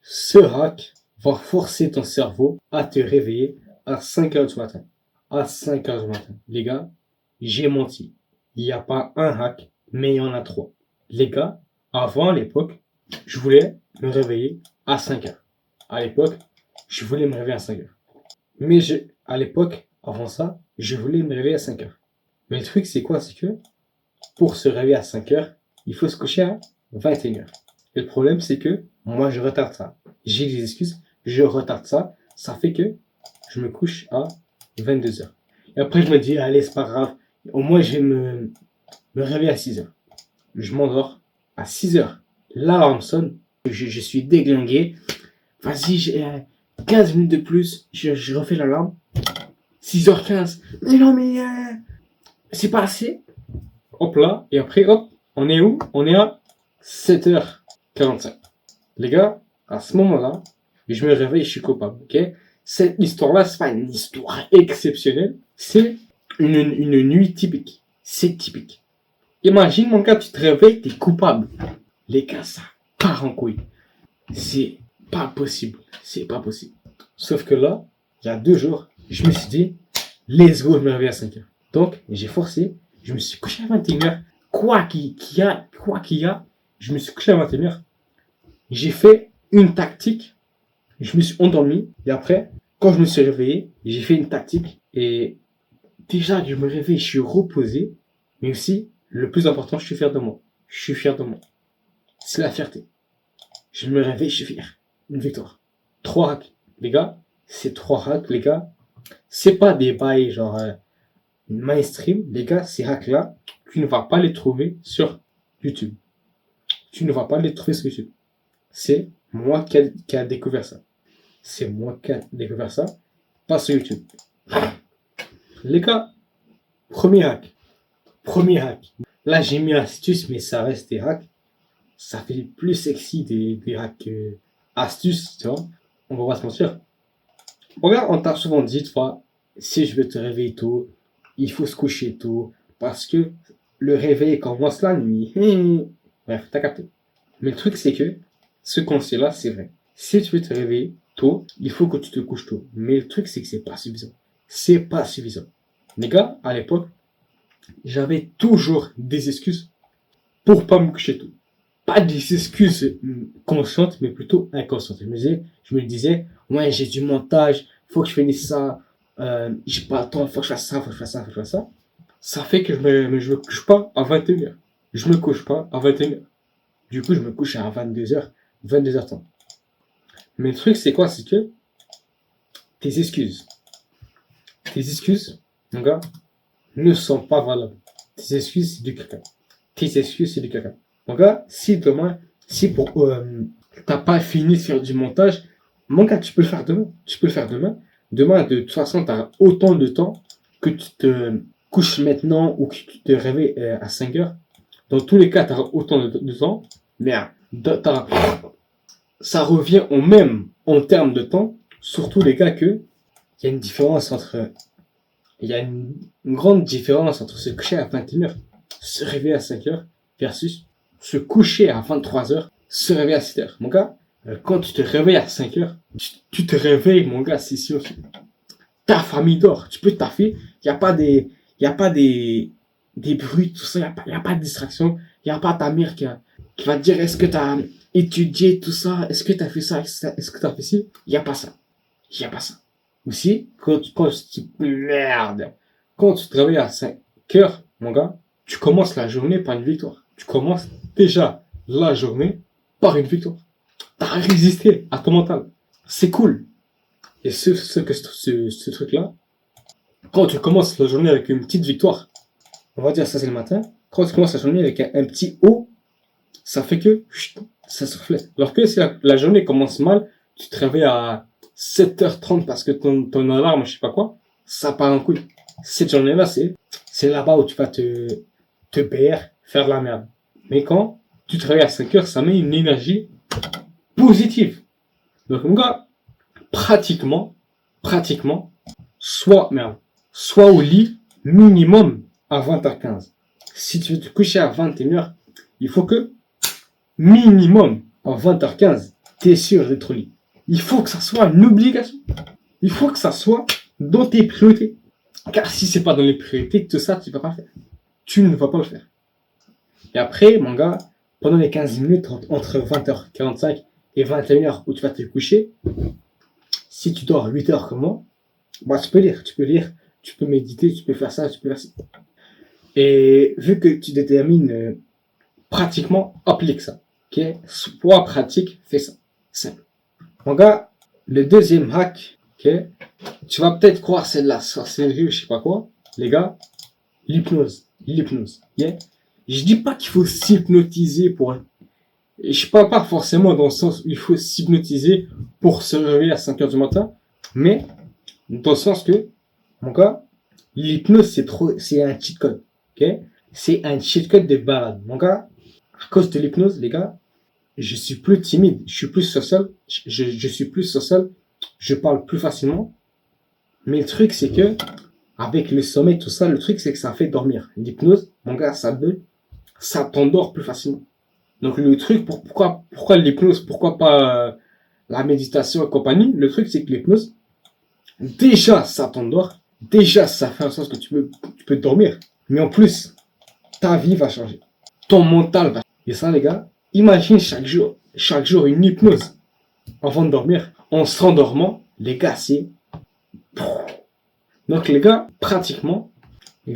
Ce hack va forcer ton cerveau à te réveiller à 5 heures du matin. À 5 heures du matin. Les gars, j'ai menti. Il n'y a pas un hack, mais il y en a 3. Les gars, avant, à l'époque, je voulais me réveiller à 5 heures. À l'époque, je voulais me réveiller à 5 heures. Mais à l'époque, avant ça, je voulais me réveiller à 5 heures. Mais le truc, c'est quoi? C'est que pour se réveiller à 5 heures, il faut se coucher à 21 heures. Et le problème, c'est que moi, je retarde ça. J'ai des excuses, je retarde ça. Ça fait que je me couche à 22 heures. Et après, je me dis, allez, c'est pas grave. Au moins, je vais me réveiller à 6 heures. Je m'endors à 6 heures. L'alarme sonne. Je suis déglingué. Vas-y, j'ai 15 minutes de plus. Je refais l'alarme. 6h15. Mais non, mais c'est pas assez. Hop là. Et après, hop, on est où? On est à 7h45. Les gars, à ce moment-là, je me réveille, je suis coupable, ok? Cette histoire-là, c'est pas une histoire exceptionnelle, c'est une nuit typique. C'est typique. Imagine, mon gars, tu te réveilles, t'es coupable. Les gars, ça part en couille. C'est pas possible. C'est pas possible. Sauf que là, il y a 2 jours, je me suis dit, let's go, je me réveille à 5 heures. Donc, j'ai forcé, je me suis couché à 21h. Quoi qu'il y a, je me suis couché à 21h. J'ai fait une tactique, je me suis endormi, et après, quand je me suis réveillé, j'ai fait une tactique, et déjà que je me réveille, je suis reposé, mais aussi, le plus important, je suis fier de moi. Je suis fier de moi. C'est la fierté. Je me réveille, je suis fier. Une victoire. 3 hacks. Les gars, ces 3 hacks, les gars, c'est pas des bails genre mainstream. Les gars, ces hacks-là, tu ne vas pas les trouver sur YouTube. Tu ne vas pas les trouver sur YouTube. C'est moi qui a découvert ça. C'est moi qui a découvert ça. Pas sur YouTube. Les gars, premier hack. Là, j'ai mis astuce, mais ça reste des hacks. Ça fait plus sexy des hacks astuces, tu vois. On va pas se mentir. Regarde, on t'a souvent dit, toi, si je veux te réveiller tôt, il faut se coucher tôt, parce que le réveil commence la nuit. Bref, t'as capté. Mais le truc, c'est que ce conseil-là, c'est vrai. Si tu veux te réveiller tôt, il faut que tu te couches tôt. Mais le truc, c'est que c'est pas suffisant. C'est pas suffisant. Les gars, à l'époque, j'avais toujours des excuses pour pas me coucher tôt. Pas des excuses conscientes, mais plutôt inconscientes. Je me disais, ouais, j'ai du montage, faut que je finisse ça, j'ai pas le temps, faut que je fasse ça. Ça fait que je me couche pas à 21h. Je me couche pas à 21h. Du coup, je me couche à 22h, 22h30. Mais le truc, c'est quoi? C'est que tes excuses, mon gars, ne sont pas valables. Tes excuses, c'est du caca. Mon gars, si t'as pas fini de faire du montage, mon gars, tu peux le faire demain. Demain, de toute façon, t'as autant de temps que tu te couches maintenant ou que tu te réveilles à 5 heures. Dans tous les cas, t'as autant de temps. Mais ça revient au même en termes de temps. Surtout les gars il y a une grande différence entre se coucher à 21h, se réveiller à 5 heures versus se coucher à 23 heures, se réveiller à 7 heures. Mon gars, quand tu te réveilles à 5 heures, tu te réveilles, mon gars, c'est sûr. Ta famille dort. Tu peux taffer. Il n'y a pas des bruits, tout ça. Il n'y a pas de distraction. Il n'y a pas ta mère qui va te dire, est-ce que tu as étudié tout ça? Est-ce que tu as fait ça? Est-ce que tu as fait ci? Il n'y a pas ça. Aussi, quand tu te réveilles à 5 heures, mon gars, tu commences la journée par une victoire. Tu commences déjà la journée par une victoire. T'as résisté à ton mental. C'est cool. Et ce truc-là, quand tu commences la journée avec une petite victoire, on va dire ça c'est le matin, quand tu commences la journée avec un petit haut, ça fait que ça se reflète. Alors que si la journée commence mal, tu te réveilles à 7h30 parce que ton alarme, je sais pas quoi, ça part en couille. Cette journée-là, c'est là-bas où tu vas te perdre, faire la merde. Mais quand tu te réveilles à 5 heures, ça met une énergie positive. Donc, mon gars, pratiquement, soit au lit minimum à 20h15. Si tu veux te coucher à 21h, il faut que minimum à 20h15, t'es sûr d'être au lit. Il faut que ça soit une obligation. Il faut que ça soit dans tes priorités. Car si c'est pas dans les priorités, tout ça, tu vas pas le faire. Tu ne vas pas le faire. Et après, mon gars, pendant les 15 minutes, entre 20h45 et 21h où tu vas te coucher, si tu dors 8 heures comme moi, bah, tu peux lire, tu peux méditer, tu peux faire ça, tu peux faire ça. Et vu que tu détermines pratiquement, applique ça. Ok? Soit pratique, fais ça. Simple. Mon gars, le deuxième hack, ok? Tu vas peut-être croire c'est de la sorcellerie ou je sais pas quoi. Les gars, l'hypnose. Yeah? Je dis pas qu'il faut s'hypnotiser pour... Je parle pas forcément dans le sens où il faut s'hypnotiser pour se réveiller à 5 heures du matin, mais dans le sens que, mon gars, l'hypnose c'est un cheat code, ok? C'est un cheat code de balade. Mon gars, à cause de l'hypnose, les gars, je suis plus timide, je suis plus social, je suis plus social, je parle plus facilement, mais le truc c'est que, avec le sommeil, tout ça, le truc c'est que ça fait dormir. L'hypnose, mon gars, ça t'endort plus facilement. Donc le truc, pourquoi l'hypnose, pourquoi pas la méditation et compagnie, le truc c'est que l'hypnose, déjà ça t'endort, déjà ça fait en sorte que tu peux dormir, mais en plus, ta vie va changer, ton mental va changer. Et ça les gars, imagine chaque jour une hypnose avant de dormir, en s'endormant, les gars c'est... Donc les gars, pratiquement, les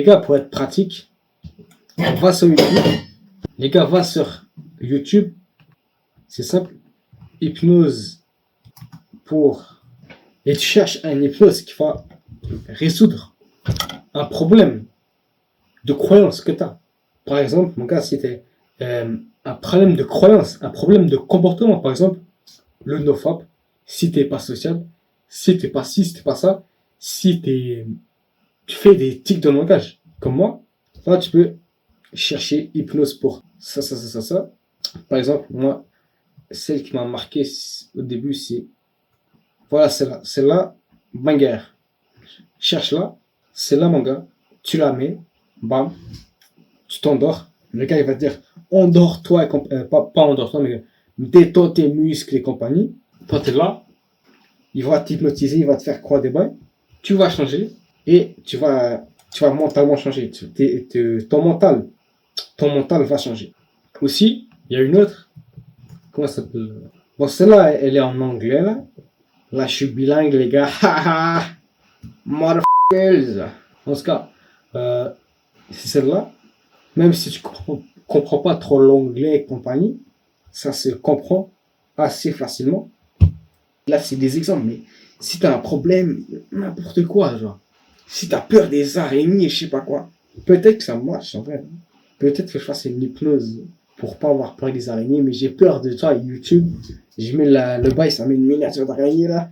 gars pour être pratique, va sur YouTube, les gars va sur YouTube, c'est simple, hypnose pour... Et tu cherches un hypnose qui va résoudre un problème de croyance que tu as. Par exemple, mon gars, c'était un problème de croyance, un problème de comportement. Par exemple, le nofap, si t'es pas social, si t'es pas ci, si t'es pas ça, si tu fais des tics de langage, comme moi, là, tu peux chercher hypnose pour ça. Par exemple, moi, celle qui m'a marqué au début, c'est... Voilà, c'est là, banger. Cherche là, c'est là, mon gars. Tu la mets, bam, tu t'endors. Le gars, il va te dire, endors-toi, pas endors-toi, mais détends tes muscles et compagnie. Toi, t'es là, il va t'hypnotiser, il va te faire croire des bails. Tu vas changer et tu vas mentalement changer. Ton mental va changer. Aussi, il y a une autre, comment ça s'appelle? Bon, celle-là, elle est en anglais, là. Là, je suis bilingue, les gars. Haha! Motherfuckers! En tout cas, c'est celle-là. Même si tu comprends pas trop l'anglais et compagnie, ça se comprend assez facilement. Là, c'est des exemples, mais si t'as un problème, n'importe quoi, genre. Si t'as peur des araignées, je sais pas quoi. Peut-être que ça marche, en vrai. Peut-être que je fasse une hypnose pour pas avoir peur des araignées, mais j'ai peur de ça, YouTube. Je mets le bail, ça met une miniature d'araignée, là.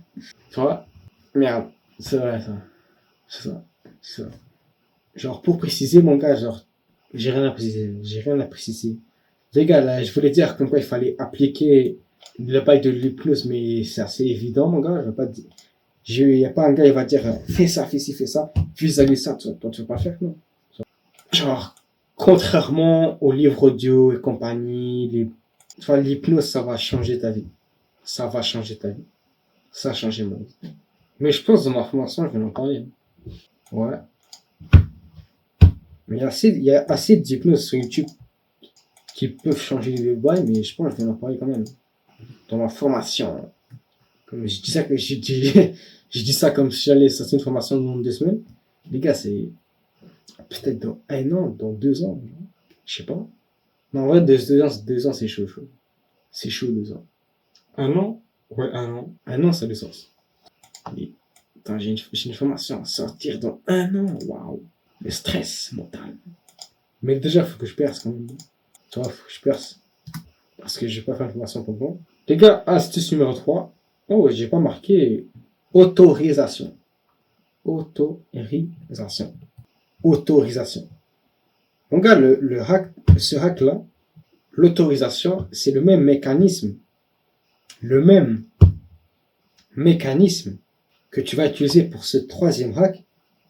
Tu vois? Merde. C'est vrai, ça. C'est ça. Genre, pour préciser, mon gars, genre, j'ai rien à préciser. Les gars, là, je voulais dire comme quoi il fallait appliquer le bail de l'hypnose, mais c'est assez évident, mon gars. Il n'y a pas un gars, il va dire, fais ça, fais ci, fais ça, visualise ça, toi, tu vas pas le faire, non. Genre, contrairement aux livres audio et compagnie, l'hypnose, ça va changer ta vie. Ça va changer ta vie. Ça a changé ma vie. Mais je pense, dans ma formation, je vais en parler. Ouais. Mais il y a assez d'hypnose sur YouTube qui peuvent changer les bails, mais je pense que je vais en parler quand même. Dans ma formation. Comme je dis ça, je dis ça comme si j'allais sortir une formation dans 2 semaines. Les gars, c'est peut-être dans 1 an, dans 2 ans. Je sais pas. Non, en vrai, 2 ans, c'est chaud. C'est chaud, 2 ans. 1 an? Ouais, 1 an. 1 an, ça a du sens. Et, attends, j'ai une formation à sortir dans 1 an. Waouh. Le stress mental. Mais déjà, faut que je perce quand même. Tu vois, faut que je perce. Parce que je vais pas faire une formation pour bon. Les gars, astuce numéro 3. Oh, j'ai pas marqué autorisation. Autorisation. Mon gars, ce hack-là, l'autorisation, c'est le même mécanisme que tu vas utiliser pour ce troisième hack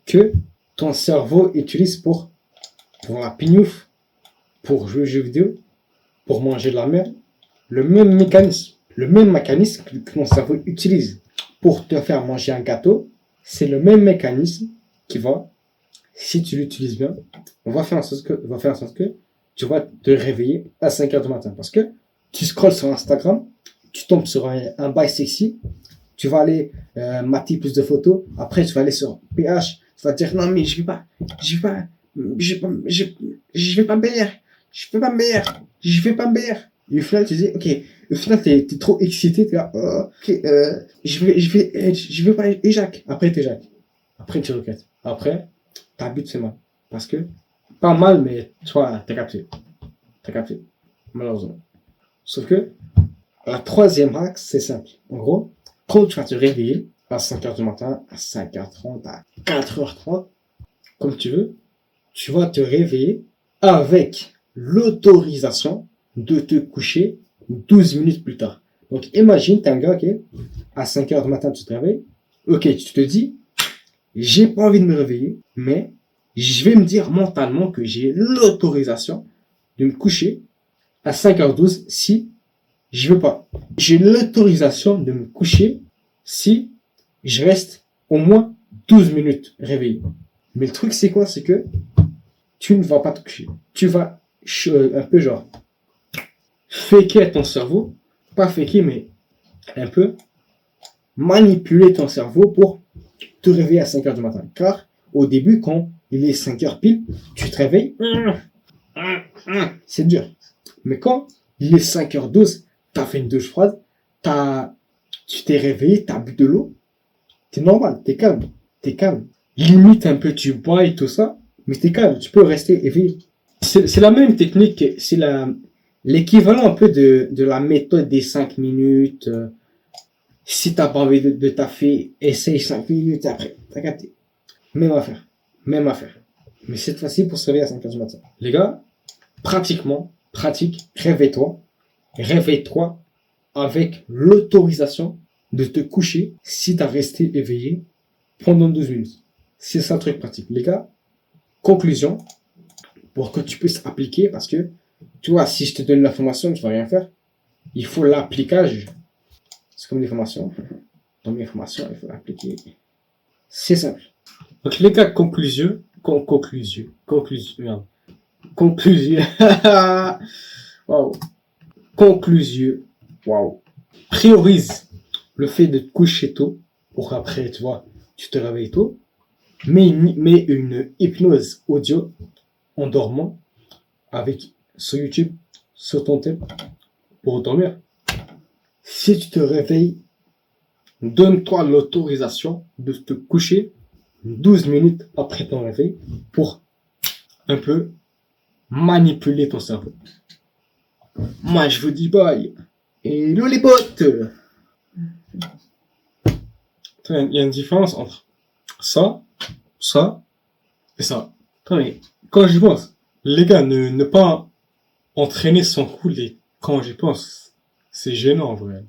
que ton cerveau utilise pour la pignouf, pour jouer aux jeux vidéo, pour manger de la merde, Le même mécanisme que ton cerveau utilise pour te faire manger un gâteau, c'est le même mécanisme qui va, si tu l'utilises bien, va faire en sorte que tu vas te réveiller à 5 heures du matin. Parce que tu scrolles sur Instagram, tu tombes sur un bail sexy, tu vas aller mater plus de photos, après tu vas aller sur PH, tu vas te dire non mais je vais pas, je vais pas, je vais pas me baigner, je vais pas me baigner. Et au final tu dis ok, au final t'es trop excité, t'es là, oh, ok, je vais pas éjac. Après t'éjac, après tu regrettes, après t'habites c'est mal, parce que pas mal mais toi t'as capté, malheureusement. Sauf que la troisième axe c'est simple, en gros. Quand tu vas te réveiller à 5 heures du matin, à 5h30, à 4h30, comme tu veux, tu vas te réveiller avec l'autorisation de te coucher 12 minutes plus tard. Donc imagine, t'es un gars qui est à 5 heures du matin, tu te réveilles. Ok, tu te dis, j'ai pas envie de me réveiller, mais je vais me dire mentalement que j'ai l'autorisation de me coucher à 5h12 si je veux pas. J'ai l'autorisation de me coucher si je reste au moins 12 minutes réveillé. Mais le truc, c'est quoi? C'est que tu ne vas pas te coucher. Tu vas un peu genre faker ton cerveau. Pas faker, mais un peu manipuler ton cerveau pour te réveiller à 5 heures du matin. Car au début, quand il est 5 heures pile, tu te réveilles. C'est dur. Mais quand il est 5h12, t'as fait une douche froide, tu t'es réveillé, t'as bu de l'eau, t'es normal, t'es calme. Limite un peu tu bois et tout ça, mais t'es calme, tu peux rester éveillé. C'est la même technique, c'est l'équivalent un peu de la méthode des 5 minutes. Si t'as pas envie de taffer, essaye 5 minutes après, t'as capté. Même affaire, même affaire. Mais cette fois-ci pour se réveiller à 5h du matin. Les gars, pratique, réveille-toi avec l'autorisation de te coucher si tu as resté éveillé pendant 12 minutes. C'est ça le truc pratique. Les gars, conclusion, pour que tu puisses appliquer, parce que, tu vois, si je te donne l'information, tu vas rien faire. Il faut l'appliquage. C'est comme les formations. Dans mes formations, il faut l'appliquer. C'est simple. Donc les gars, conclusion. Wow. Conclusion. Wow. Priorise le fait de te coucher tôt pour qu'après, tu vois, tu te réveilles tôt. Mais une hypnose audio en dormant avec sur YouTube, sur ton thème pour dormir. Si tu te réveilles, donne-toi l'autorisation de te coucher 12 minutes après ton réveil pour un peu manipuler ton cerveau. Moi, je vous dis bye. Et les potes. Il y a une différence entre ça et ça. Attendez, quand j'y pense, les gars, ne pas entraîner son cou, quand j'y pense, c'est gênant en vrai.